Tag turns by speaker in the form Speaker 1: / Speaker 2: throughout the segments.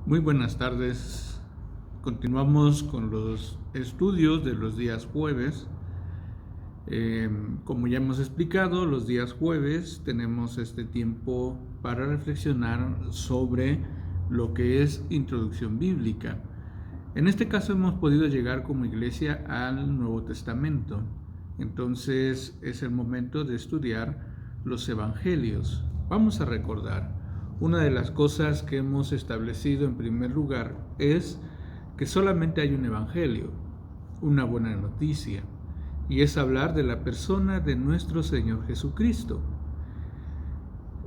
Speaker 1: Muy buenas tardes. Continuamos con los estudios de los días jueves. Como ya hemos explicado, los días jueves tenemos este tiempo para reflexionar sobre lo que es introducción bíblica. En este caso hemos podido llegar como iglesia al Nuevo Testamento. Entonces es el momento de estudiar los evangelios. Vamos a recordar. Una de las cosas que hemos establecido en primer lugar es que solamente hay un evangelio, una buena noticia, y es hablar de la persona de nuestro Señor Jesucristo.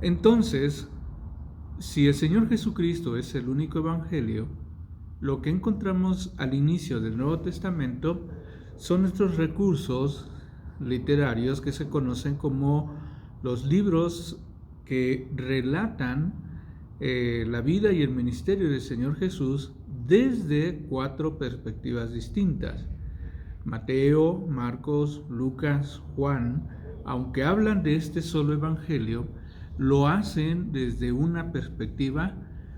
Speaker 1: Entonces, si el Señor Jesucristo es el único evangelio, lo que encontramos al inicio del Nuevo Testamento son nuestros recursos literarios que se conocen como los libros que relatan la vida y el ministerio del Señor Jesús desde 4 perspectivas distintas. Mateo, Marcos, Lucas, Juan, aunque hablan de este solo evangelio, lo hacen desde una perspectiva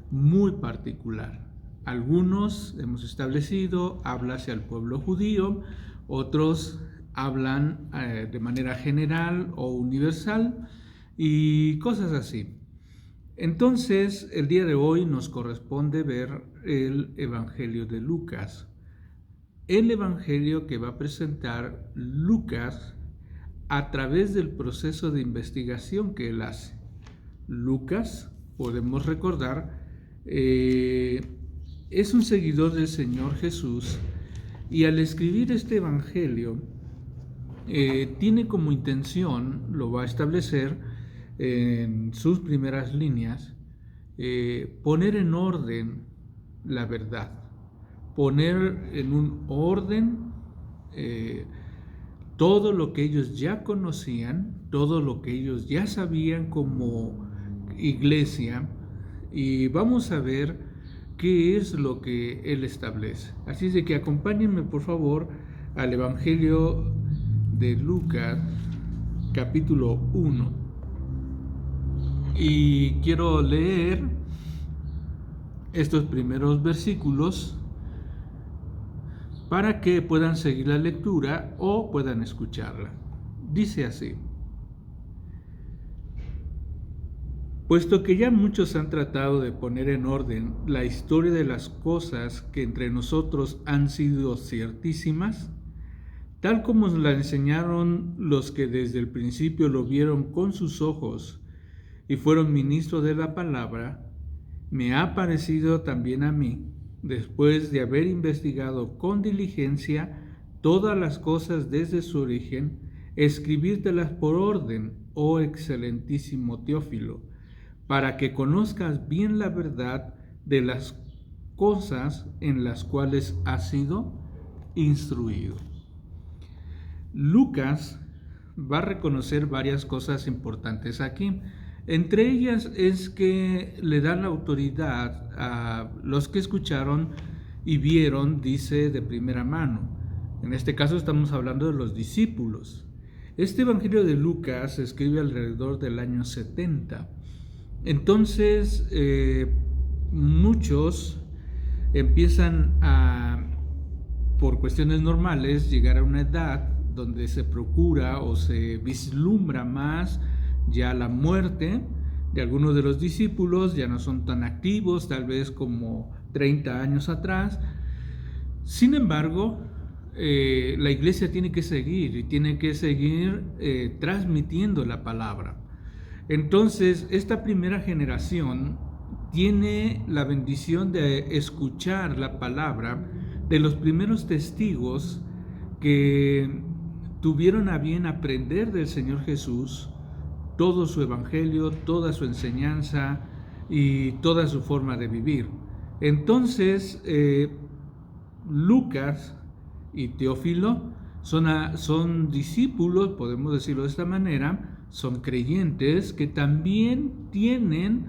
Speaker 1: muy particular. Algunos, hemos establecido, hablan hacia el pueblo judío, otros hablan de manera general o universal y cosas así. Entonces, el día de hoy nos corresponde ver el Evangelio de Lucas. El Evangelio que va a presentar Lucas a través del proceso de investigación que él hace. Lucas, podemos recordar, es un seguidor del Señor Jesús y al escribir este Evangelio tiene como intención, lo va a establecer en sus primeras líneas, poner en orden la verdad, poner en un orden todo lo que ellos ya conocían, todo lo que ellos ya sabían como iglesia, y vamos a ver qué es lo que él establece. Así es de que acompáñenme por favor al Evangelio de Lucas, capítulo 1. Y quiero leer estos primeros versículos para que puedan seguir la lectura o puedan escucharla. Dice así: puesto que ya muchos han tratado de poner en orden la historia de las cosas que entre nosotros han sido ciertísimas, tal como la enseñaron los que desde el principio lo vieron con sus ojos y fueron ministros de la palabra, me ha parecido también a mí, después de haber investigado con diligencia todas las cosas desde su origen, escribírtelas por orden, oh excelentísimo Teófilo, para que conozcas bien la verdad de las cosas en las cuales has sido instruido. Lucas va a reconocer varias cosas importantes aquí. Entre ellas es que le dan la autoridad a los que escucharon y vieron, dice, de primera mano. En este caso estamos hablando de los discípulos. Este Evangelio de Lucas se escribe alrededor del año 70. Entonces, muchos empiezan a, por cuestiones normales, llegar a una edad donde se procura o se vislumbra más ya la muerte de algunos de los discípulos, ya no son tan activos, tal vez como 30 años atrás. Sin embargo, la iglesia tiene que seguir y tiene que seguir transmitiendo la palabra. Entonces, esta primera generación tiene la bendición de escuchar la palabra de los primeros testigos que tuvieron a bien aprender del Señor Jesús todo su evangelio, toda su enseñanza y toda su forma de vivir. Entonces, Lucas y Teófilo son discípulos, podemos decirlo de esta manera, son creyentes que también tienen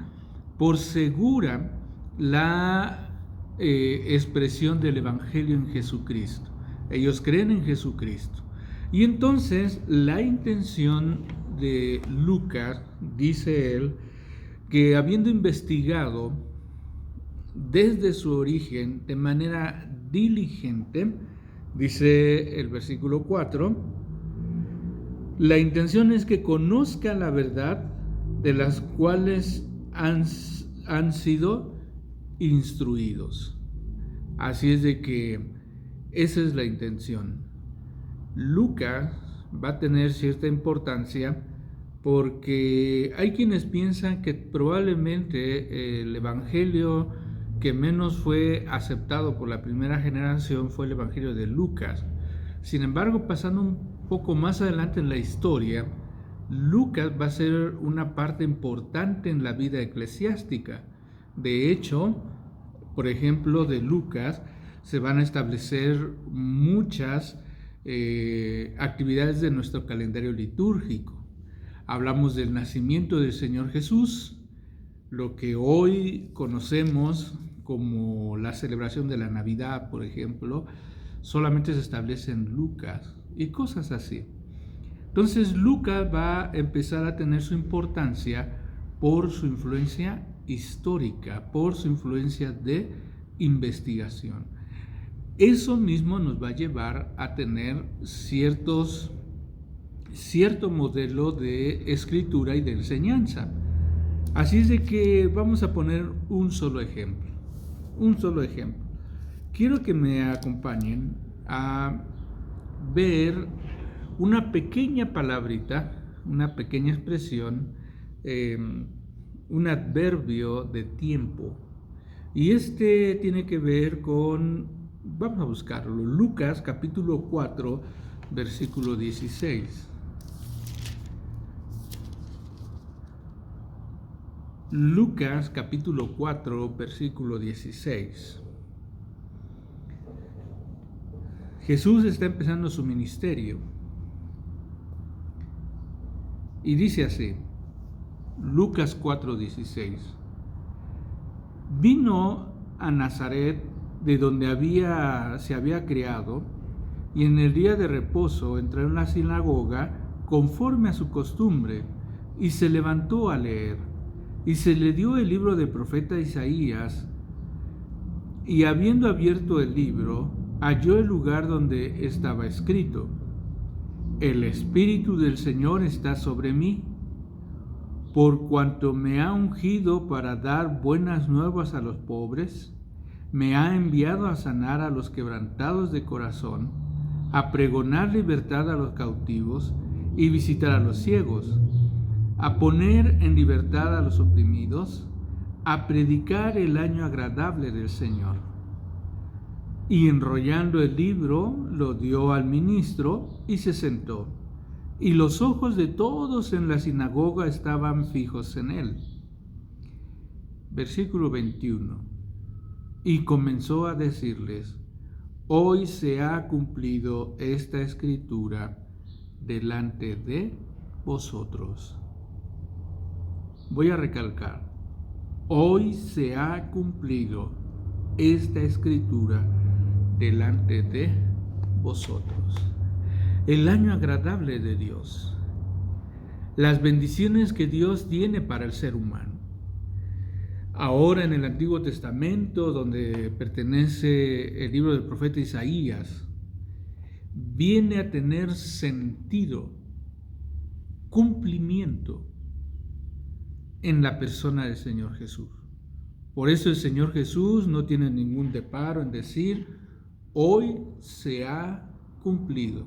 Speaker 1: por segura la expresión del evangelio en Jesucristo. Ellos creen en Jesucristo. Y entonces la intención de Lucas, dice él, que habiendo investigado desde su origen de manera diligente, dice el versículo 4, la intención es que conozca la verdad de las cuales han sido instruidos. Así es de que esa es la intención. Lucas va a tener cierta importancia porque hay quienes piensan que probablemente el evangelio que menos fue aceptado por la primera generación fue el evangelio de Lucas. Sin embargo, pasando un poco más adelante en la historia, Lucas va a ser una parte importante en la vida eclesiástica. De hecho, por ejemplo, de Lucas se van a establecer muchas actividades de nuestro calendario litúrgico. Hablamos del nacimiento del Señor Jesús, lo que hoy conocemos como la celebración de la Navidad, por ejemplo, solamente se establece en Lucas y cosas así. Entonces Lucas va a empezar a tener su importancia por su influencia histórica, por su influencia de investigación. Eso mismo nos va a llevar a tener cierto modelo de escritura y de enseñanza. Así es de que vamos a poner un solo ejemplo. Quiero que me acompañen a ver una pequeña palabrita, una pequeña expresión, un adverbio de tiempo. Y este tiene que ver con, vamos a buscarlo, Lucas capítulo 4, versículo 16. Lucas capítulo 4, versículo 16. Jesús está empezando su ministerio. Y dice así, Lucas 4:16, vino a Nazaret, de donde se había criado, y en el día de reposo entró en la sinagoga conforme a su costumbre, y se levantó a leer, y se le dio el libro del profeta Isaías, y habiendo abierto el libro, halló el lugar donde estaba escrito, el Espíritu del Señor está sobre mí, por cuanto me ha ungido para dar buenas nuevas a los pobres, me ha enviado a sanar a los quebrantados de corazón, a pregonar libertad a los cautivos y visitar a los ciegos, a poner en libertad a los oprimidos, a predicar el año agradable del Señor. Y enrollando el libro, lo dio al ministro y se sentó. Y los ojos de todos en la sinagoga estaban fijos en él. Versículo 21. Y comenzó a decirles, hoy se ha cumplido esta escritura delante de vosotros. Voy a recalcar, hoy se ha cumplido esta escritura delante de vosotros. El año agradable de Dios, las bendiciones que Dios tiene para el ser humano. Ahora en el Antiguo Testamento, donde pertenece el libro del profeta Isaías, viene a tener sentido, cumplimiento en la persona del Señor Jesús. Por eso el Señor Jesús no tiene ningún reparo en decir, hoy se ha cumplido.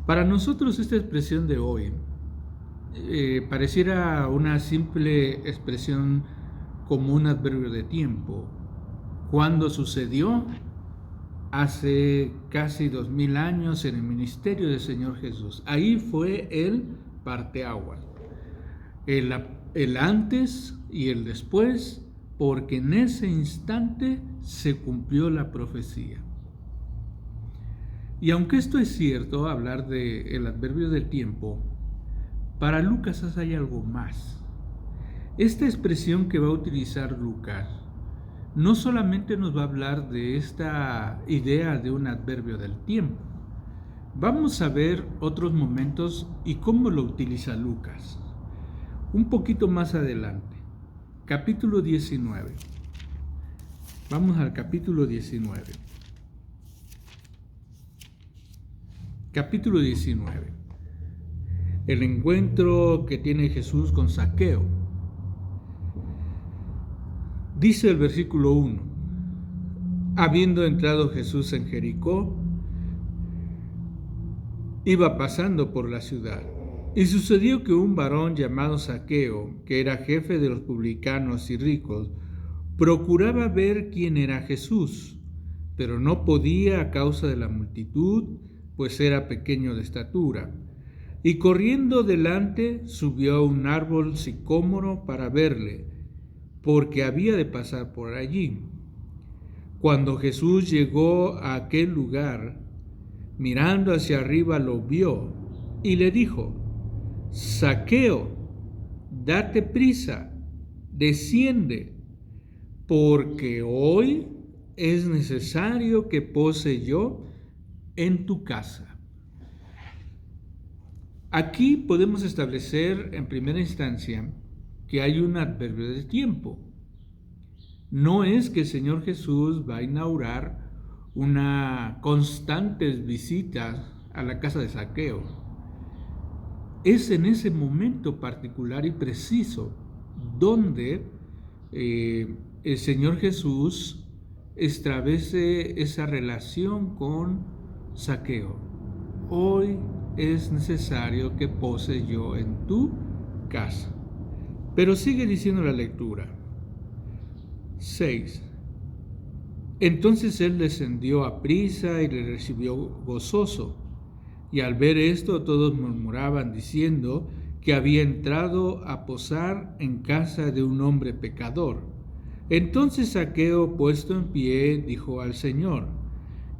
Speaker 1: Para nosotros esta expresión de hoy pareciera una simple expresión como un adverbio de tiempo. ¿Cuándo sucedió? Hace casi 2000 años en el ministerio del Señor Jesús. Ahí fue el parteaguas, el antes y el después, porque en ese instante se cumplió la profecía. Y aunque esto es cierto, hablar del adverbio del tiempo, para Lucas hay algo más. Esta expresión que va a utilizar Lucas no solamente nos va a hablar de esta idea de un adverbio del tiempo. Vamos a ver otros momentos y cómo lo utiliza Lucas. Un poquito más adelante, capítulo 19. Vamos al capítulo 19. Capítulo 19. El encuentro que tiene Jesús con Zaqueo. Dice el versículo 1. Habiendo entrado Jesús en Jericó, iba pasando por la ciudad. Y sucedió que un varón llamado Zaqueo, que era jefe de los publicanos y ricos, procuraba ver quién era Jesús, pero no podía a causa de la multitud, pues era pequeño de estatura. Y corriendo delante, subió a un árbol sicómoro para verle, porque había de pasar por allí. Cuando Jesús llegó a aquel lugar, mirando hacia arriba lo vio y le dijo: Zaqueo, date prisa, desciende, porque hoy es necesario que pose yo en tu casa. Aquí podemos establecer en primera instancia que hay un adverbio de tiempo. No es que el Señor Jesús va a inaugurar una constantes visitas a la casa de Zaqueo. Es en ese momento particular y preciso donde el Señor Jesús establece esa relación con Zaqueo. Hoy es necesario que pose yo en tu casa. Pero sigue diciendo la lectura. 6. Entonces él descendió a prisa y le recibió gozoso. Y al ver esto todos murmuraban diciendo que había entrado a posar en casa de un hombre pecador. Entonces Zaqueo, puesto en pie, dijo al Señor: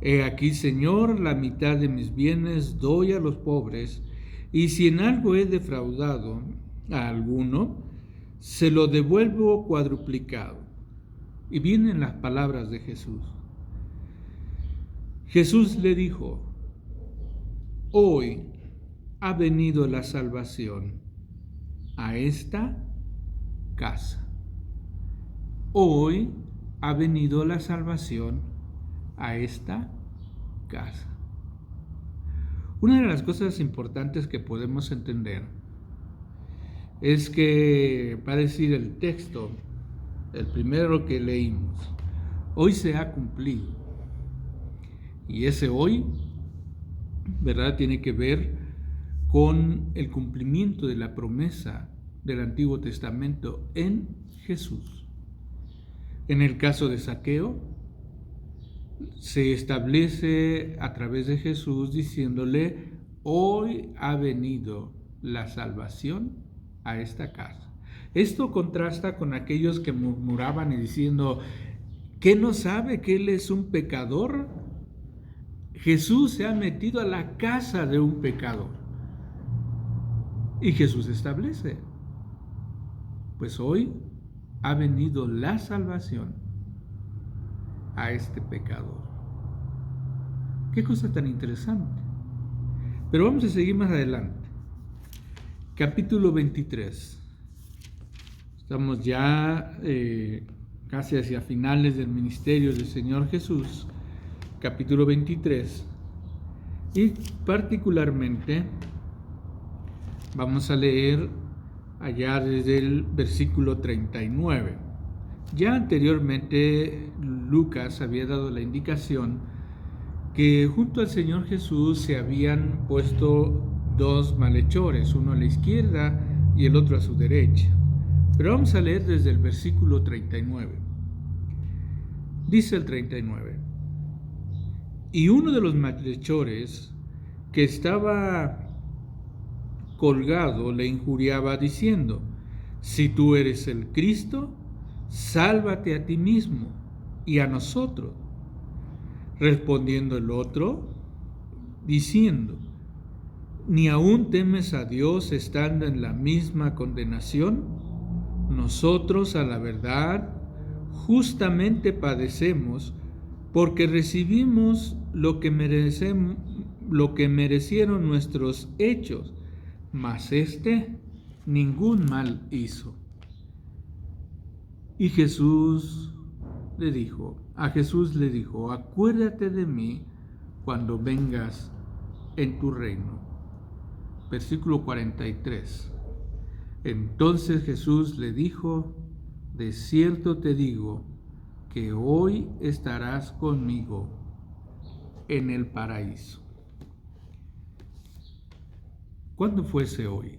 Speaker 1: He aquí, Señor, la mitad de mis bienes doy a los pobres, y si en algo he defraudado a alguno, se lo devuelvo cuadruplicado. Y vienen las palabras de Jesús. Jesús le dijo: Hoy ha venido la salvación a esta casa. Hoy ha venido la salvación a esta casa. Una de las cosas importantes que podemos entender es que, va a decir el texto, el primero que leímos, hoy se ha cumplido. Y ese hoy, ¿verdad?, tiene que ver con el cumplimiento de la promesa del Antiguo Testamento en Jesús. En el caso de Zaqueo, se establece a través de Jesús diciéndole: hoy ha venido la salvación a esta casa. Esto contrasta con aquellos que murmuraban y diciendo: ¿qué no sabe que él es un pecador? Jesús se ha metido a la casa de un pecador. Y Jesús establece: pues hoy ha venido la salvación a este pecador. Qué cosa tan interesante. Pero vamos a seguir más adelante. Capítulo 23. Estamos ya casi hacia finales del ministerio del Señor Jesús. Capítulo 23. Y particularmente vamos a leer allá desde el versículo 39. Ya anteriormente Lucas había dado la indicación que junto al Señor Jesús se habían puesto dos malhechores, uno a la izquierda y el otro a su derecha. Pero vamos a leer desde el versículo 39. Dice el 39: Y uno de los malhechores que estaba colgado le injuriaba diciendo: Si tú eres el Cristo, sálvate a ti mismo y a nosotros. Respondiendo el otro, diciendo: ¿Ni aún temes a Dios estando en la misma condenación? Nosotros, a la verdad, justamente padecemos, porque recibimos lo que merecieron nuestros hechos, mas éste ningún mal hizo. Y Jesús a Jesús le dijo, acuérdate de mí cuando vengas en tu reino. Versículo 43. Entonces Jesús le dijo, de cierto te digo, que hoy estarás conmigo en el paraíso. ¿Cuándo fuese hoy?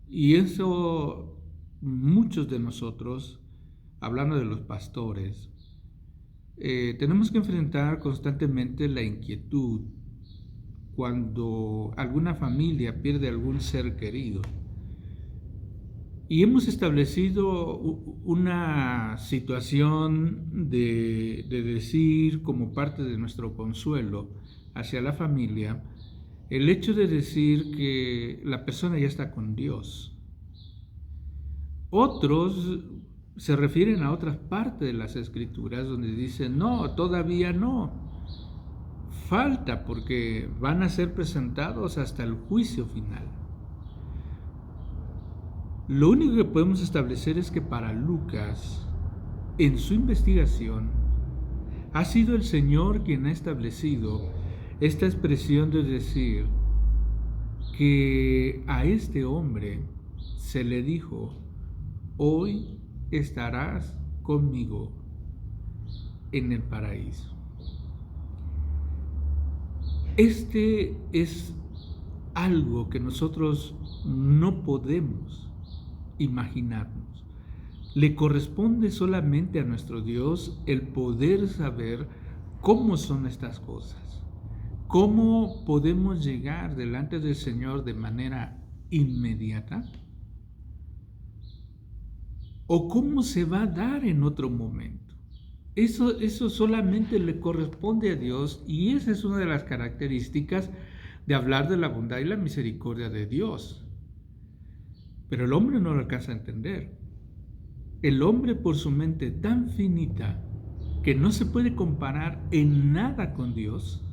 Speaker 1: Y eso muchos de nosotros, hablando de los pastores, tenemos que enfrentar constantemente la inquietud cuando alguna familia pierde algún ser querido. Y hemos establecido una situación de decir, como parte de nuestro consuelo hacia la familia, el hecho de decir que la persona ya está con Dios. Otros se refieren a otras partes de las Escrituras donde dicen, no, todavía no. Falta porque van a ser presentados hasta el juicio final. Lo único que podemos establecer es que para Lucas, en su investigación, ha sido el Señor quien ha establecido esta expresión de decir que a este hombre se le dijo, hoy estarás conmigo en el paraíso. Este es algo que nosotros no podemos imaginarnos. Le corresponde solamente a nuestro Dios el poder saber cómo son estas cosas, cómo podemos llegar delante del Señor de manera inmediata o cómo se va a dar en otro momento. Eso solamente le corresponde a Dios y esa es una de las características de hablar de la bondad y la misericordia de Dios. Pero el hombre no lo alcanza a entender. El hombre, por su mente tan finita que no se puede comparar en nada con Dios,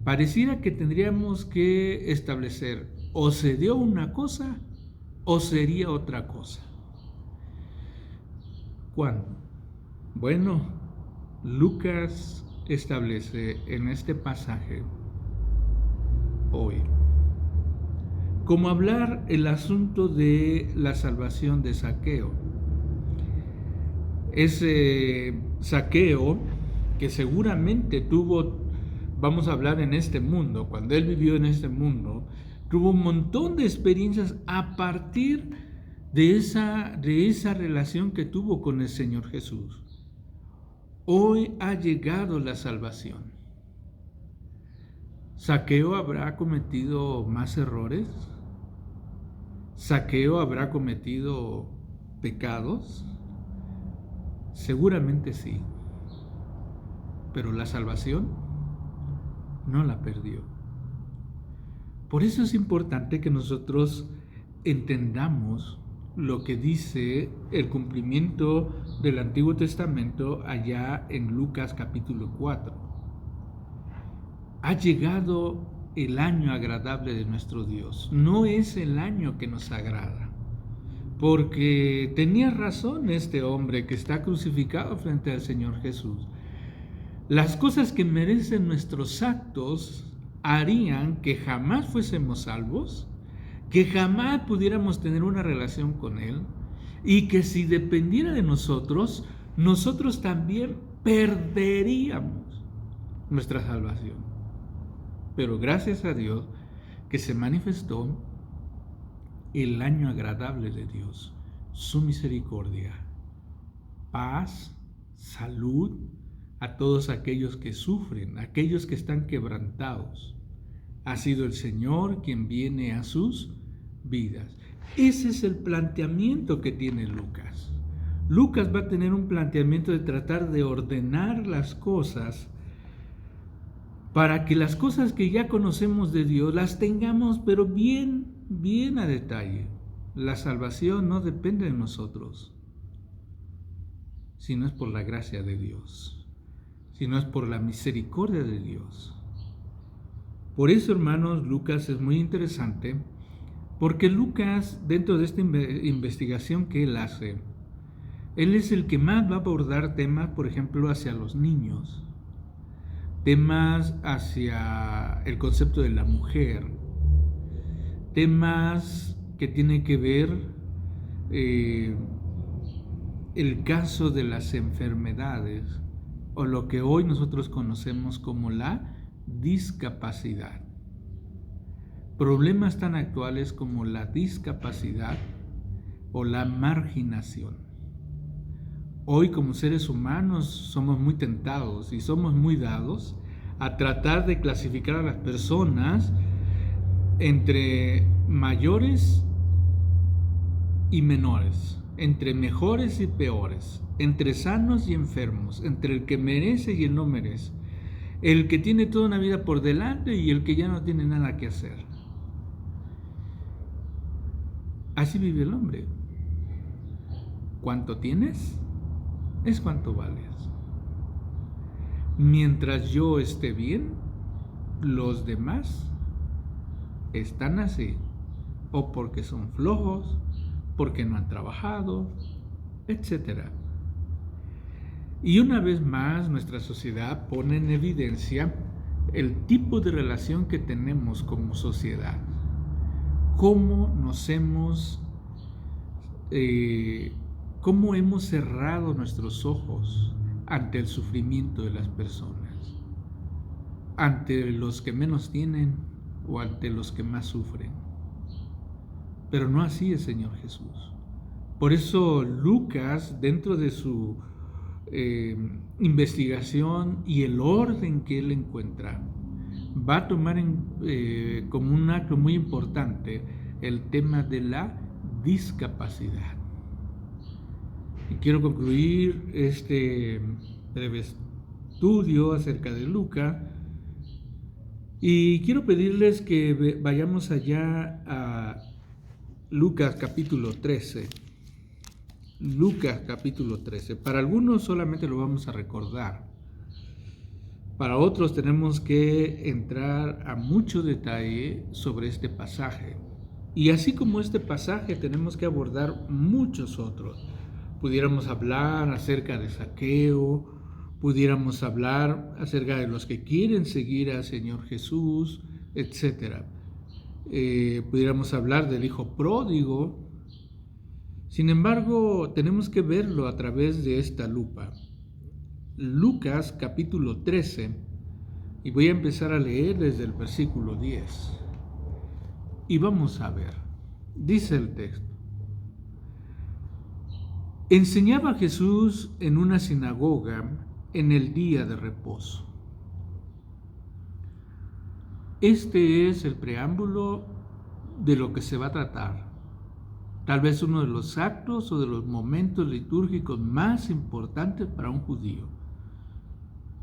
Speaker 1: pareciera que tendríamos que establecer o se dio una cosa o sería otra cosa. ¿Cuándo? Bueno, Lucas establece en este pasaje hoy como hablar el asunto de la salvación de Zaqueo. Ese Zaqueo que seguramente tuvo, vamos a hablar en este mundo, cuando él vivió en este mundo, tuvo un montón de experiencias a partir de esa relación que tuvo con el Señor Jesús. Hoy ha llegado la salvación. ¿Zaqueo habrá cometido más errores? ¿Zaqueo habrá cometido pecados? Seguramente sí. Pero la salvación no la perdió. Por eso es importante que nosotros entendamos lo que dice el cumplimiento del Antiguo Testamento allá en Lucas capítulo 4. Ha llegado el año agradable de nuestro Dios. No es el año que nos agrada, porque tenía razón este hombre que está crucificado frente al Señor Jesús. Las cosas que merecen nuestros actos harían que jamás fuésemos salvos, que jamás pudiéramos tener una relación con Él y que si dependiera de nosotros, nosotros también perderíamos nuestra salvación. Pero gracias a Dios que se manifestó el año agradable de Dios, su misericordia, paz, salud a todos aquellos que sufren, aquellos que están quebrantados. Ha sido el Señor quien viene a sus vidas. Ese es el planteamiento que tiene Lucas. Lucas va a tener un planteamiento de tratar de ordenar las cosas para que las cosas que ya conocemos de Dios las tengamos, pero bien a detalle. La salvación no depende de nosotros, sino es por la gracia de Dios, sino es por la misericordia de Dios. Por eso, hermanos, Lucas es muy interesante, porque Lucas, dentro de esta investigación que él hace, Él es el que más va a abordar temas, por ejemplo, hacia los niños, temas hacia el concepto de la mujer, temas que tienen que ver el caso de las enfermedades o lo que hoy nosotros conocemos como la discapacidad. Problemas tan actuales como la discapacidad o la marginación. Hoy como seres humanos somos muy tentados y somos muy dados a tratar de clasificar a las personas entre mayores y menores, entre mejores y peores, entre sanos y enfermos, entre el que merece y el no merece, el que tiene toda una vida por delante y el que ya no tiene nada que hacer. Así vive el hombre. ¿Cuánto tienes? Es cuánto vales. Mientras yo esté bien, los demás están así, o porque son flojos, porque no han trabajado, etc. Y una vez más, nuestra sociedad pone en evidencia el tipo de relación que tenemos como sociedad, cómo hemos cerrado nuestros ojos ante el sufrimiento de las personas, ante los que menos tienen o ante los que más sufren. Pero no así es Señor Jesús. Por eso Lucas, dentro de su investigación y el orden que él encuentra, va a tomar como un acto muy importante el tema de la discapacidad. Y quiero concluir este breve estudio acerca de Lucas y quiero pedirles que vayamos allá a Lucas capítulo 13. Lucas capítulo 13. Para algunos solamente lo vamos a recordar. Para otros tenemos que entrar a mucho detalle sobre este pasaje. Y así como este pasaje tenemos que abordar muchos otros. Pudiéramos hablar acerca de Zaqueo, pudiéramos hablar acerca de los que quieren seguir al Señor Jesús, etc. Pudiéramos hablar del hijo pródigo. Sin embargo, tenemos que verlo a través de esta lupa. Lucas capítulo 13, y voy a empezar a leer desde el versículo 10. Y vamos a ver, dice el texto: Enseñaba Jesús en una sinagoga en el día de reposo. Este es el preámbulo de lo que se va a tratar. Tal vez uno de los actos o de los momentos litúrgicos más importantes para un judío.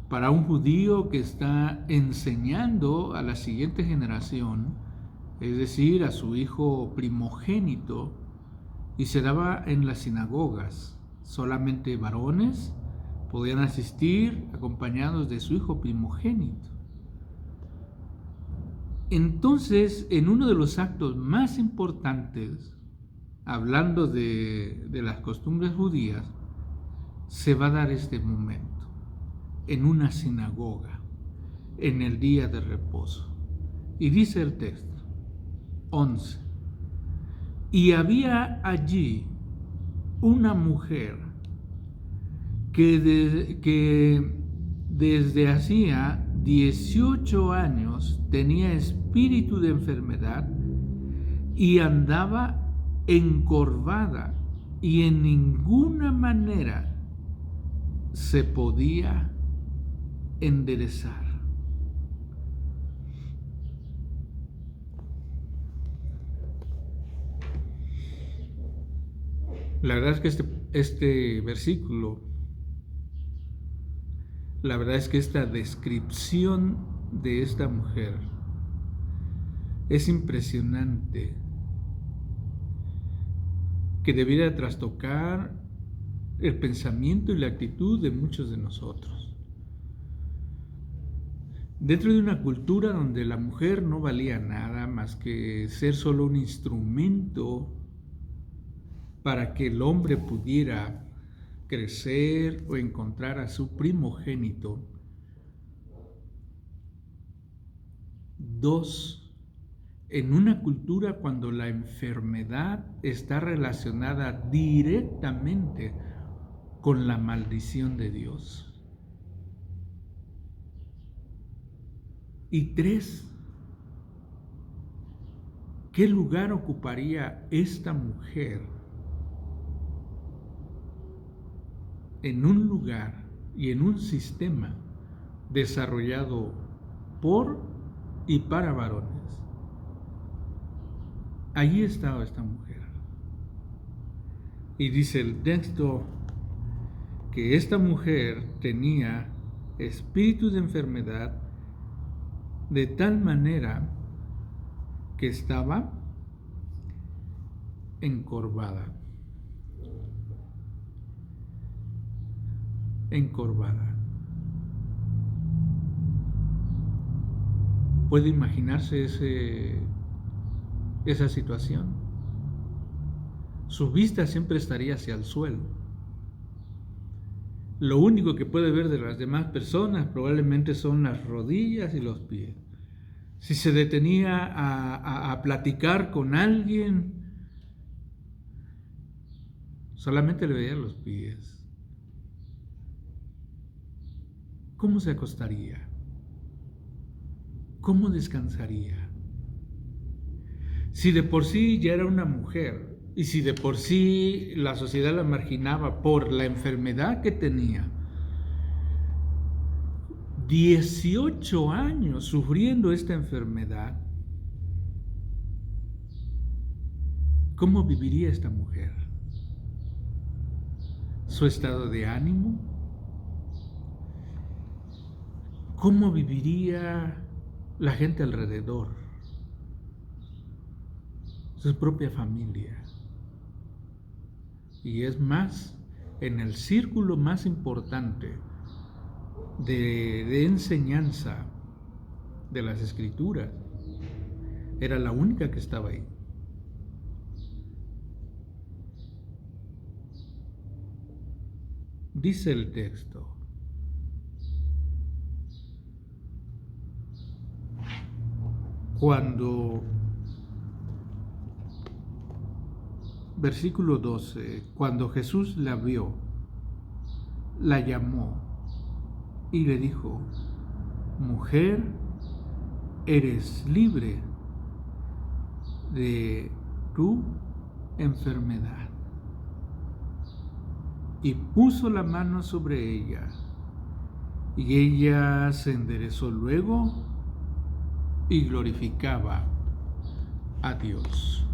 Speaker 1: Para un judío que está enseñando a la siguiente generación, es decir, a su hijo primogénito, y se daba en las sinagogas. Solamente varones podían asistir acompañados de su hijo primogénito. Entonces, en uno de los actos más importantes, hablando de las costumbres judías, se va a dar este momento, en una sinagoga, en el día de reposo. Y dice el texto, 11. Y había allí una mujer que desde hacía 18 años tenía espíritu de enfermedad y andaba encorvada y en ninguna manera se podía enderezar. La verdad es que este versículo, la verdad es que esta descripción de esta mujer es impresionante, que debiera trastocar el pensamiento y la actitud de muchos de nosotros. Dentro de una cultura donde la mujer no valía nada más que ser solo un instrumento para que el hombre pudiera crecer o encontrar a su primogénito. 2, en una cultura cuando la enfermedad está relacionada directamente con la maldición de Dios. Y 3, ¿qué lugar ocuparía esta mujer en un lugar y en un sistema desarrollado por y para varones? Allí estaba esta mujer. Y dice el texto que esta mujer tenía espíritu de enfermedad de tal manera que estaba encorvada. ¿Puede imaginarse esa situación? Su vista siempre estaría hacia el suelo. Lo único que puede ver de las demás personas probablemente son las rodillas y los pies. Si se detenía a platicar con alguien, solamente le veía los pies. ¿Cómo se acostaría? ¿Cómo descansaría? Si de por sí ya era una mujer, y si de por sí la sociedad la marginaba por la enfermedad que tenía, 18 años sufriendo esta enfermedad, ¿cómo viviría esta mujer? ¿Su estado de ánimo? ¿Cómo viviría la gente alrededor? Su propia familia. Y es más, en el círculo más importante de enseñanza de las Escrituras, era la única que estaba ahí. Dice el texto: versículo 12, cuando Jesús la vio, la llamó y le dijo: mujer, eres libre de tu enfermedad. Y puso la mano sobre ella, y ella se enderezó luego y glorificaba a Dios.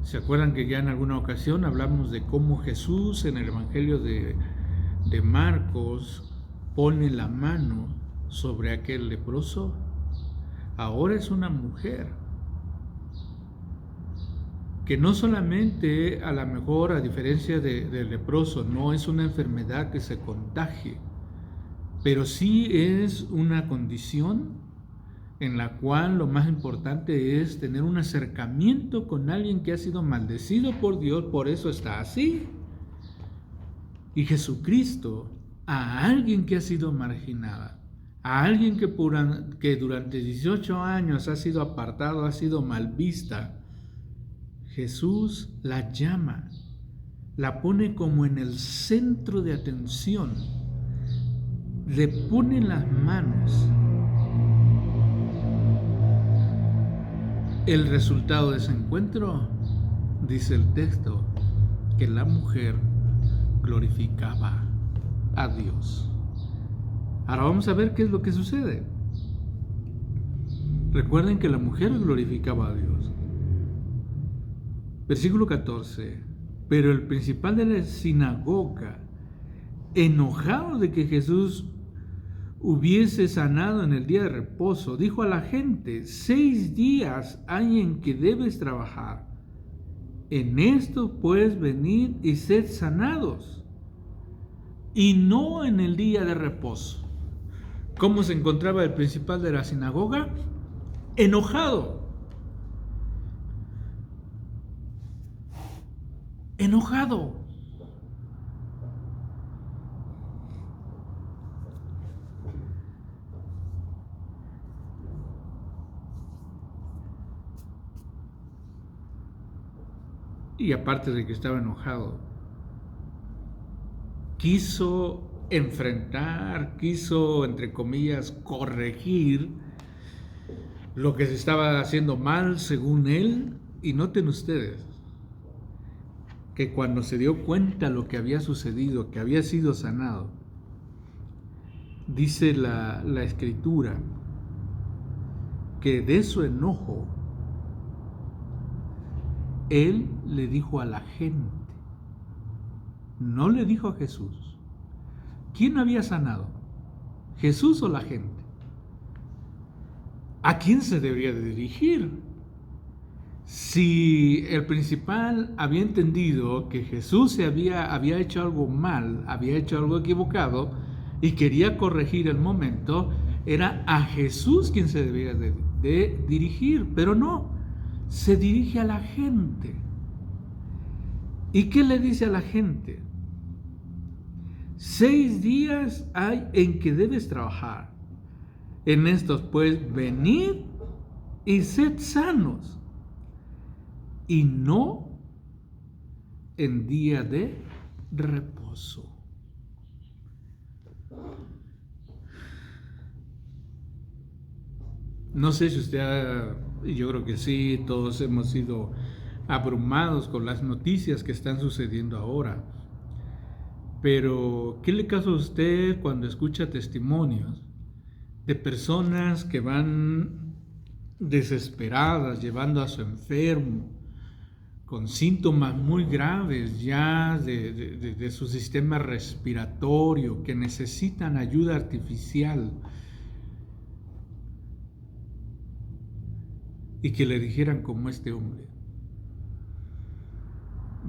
Speaker 1: ¿Se acuerdan que ya en alguna ocasión hablamos de cómo Jesús en el Evangelio de Marcos pone la mano sobre aquel leproso? Ahora es una mujer que no solamente, a lo mejor a diferencia del leproso, no es una enfermedad que se contagie, pero sí es una condición en la cual lo más importante es tener un acercamiento con alguien que ha sido maldecido por Dios, por eso está así. Y Jesucristo, a alguien que ha sido marginada, a alguien que durante 18 años ha sido apartado, ha sido mal vista, Jesús la llama, la pone como en el centro de atención, le pone las manos. El resultado de ese encuentro, dice el texto, que la mujer glorificaba a Dios. Ahora vamos a ver qué es lo que sucede. Recuerden que la mujer glorificaba a Dios. Versículo 14. Pero el principal de la sinagoga, enojado de que Jesús hubiese sanado en el día de reposo, dijo a la gente: 6 días hay en que debes trabajar. En esto puedes venir y ser sanados, y no en el día de reposo. ¿Cómo se encontraba el principal de la sinagoga? Enojado. y aparte de que estaba enojado, quiso enfrentar, quiso, entre comillas, corregir lo que se estaba haciendo mal según él. Y noten ustedes que cuando se dio cuenta lo que había sucedido, que había sido sanado, dice la escritura que de su enojo él le dijo a la gente, no le dijo a Jesús. ¿Quién había sanado? ¿Jesús o la gente? ¿A quién se debería de dirigir? Si el principal había entendido que Jesús había hecho algo mal, había hecho algo equivocado y quería corregir el momento, era a Jesús quien se debía de dirigir, pero no, se dirige a la gente. ¿Y qué le dice a la gente? 6 días hay en que debes trabajar. En estos, pues, venid y sed sanos, y no en día de reposo. No sé si yo creo que sí, todos hemos sido abrumados con las noticias que están sucediendo ahora. Pero, ¿qué le causa a usted cuando escucha testimonios de personas que van desesperadas, llevando a su enfermo, con síntomas muy graves ya de su sistema respiratorio, que necesitan ayuda artificial, y que le dijeran como este hombre,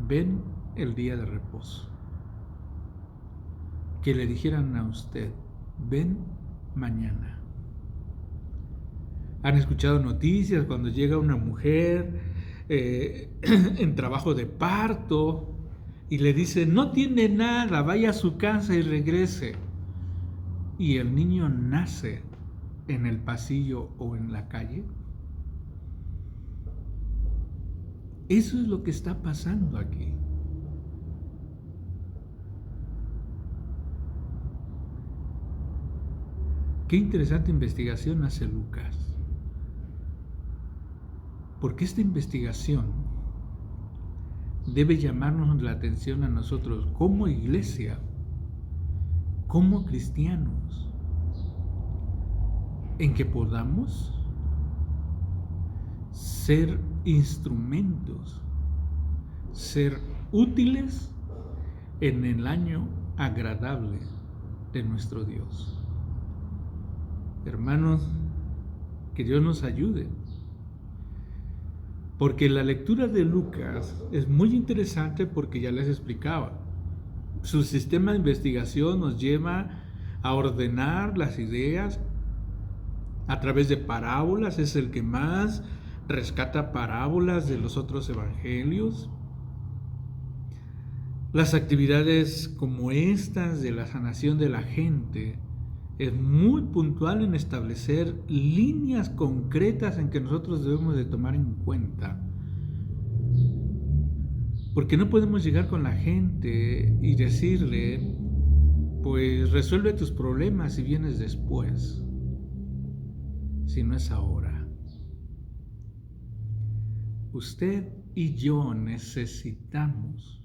Speaker 1: ven el día de reposo? Que le dijeran a usted, ven mañana. ¿Han escuchado noticias cuando llega una mujer en trabajo de parto y le dice, no tiene nada, vaya a su casa y regrese? Y el niño nace en el pasillo o en la calle. Eso es lo que está pasando aquí. Qué interesante investigación hace Lucas. Porque esta investigación debe llamarnos la atención a nosotros como iglesia, como cristianos, en que podamos ser instrumentos, ser útiles en el año agradable de nuestro Dios. Hermanos, que Dios nos ayude, porque la lectura de Lucas es muy interesante porque ya les explicaba, su sistema de investigación nos lleva a ordenar las ideas a través de parábolas, es el que más rescata parábolas de los otros evangelios. Las actividades como estas de la sanación de la gente es muy puntual en establecer líneas concretas en que nosotros debemos de tomar en cuenta. Porque no podemos llegar con la gente y decirle, pues resuelve tus problemas y vienes después, si no es ahora. Usted y yo necesitamos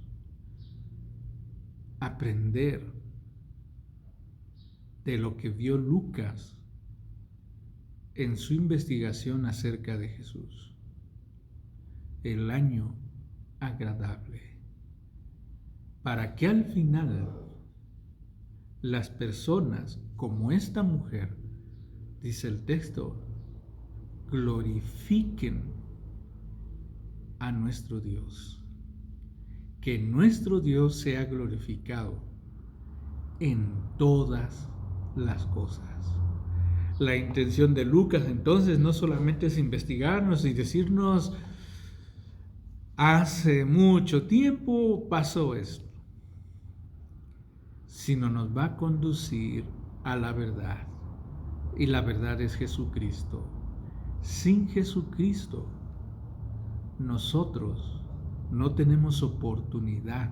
Speaker 1: aprender de lo que vio Lucas en su investigación acerca de Jesús. El año agradable. Para que al final las personas como esta mujer, dice el texto, glorifiquen a nuestro Dios. Que nuestro Dios sea glorificado en todas las cosas. La intención de Lucas entonces no solamente es investigarnos y decirnos hace mucho tiempo pasó esto, sino nos va a conducir a la verdad, y la verdad es Jesucristo. Sin Jesucristo nosotros no tenemos oportunidad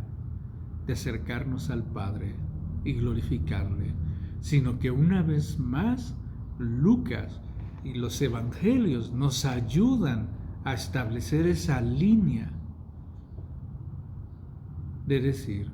Speaker 1: de acercarnos al Padre y glorificarle, sino que una vez más Lucas y los evangelios nos ayudan a establecer esa línea de decir,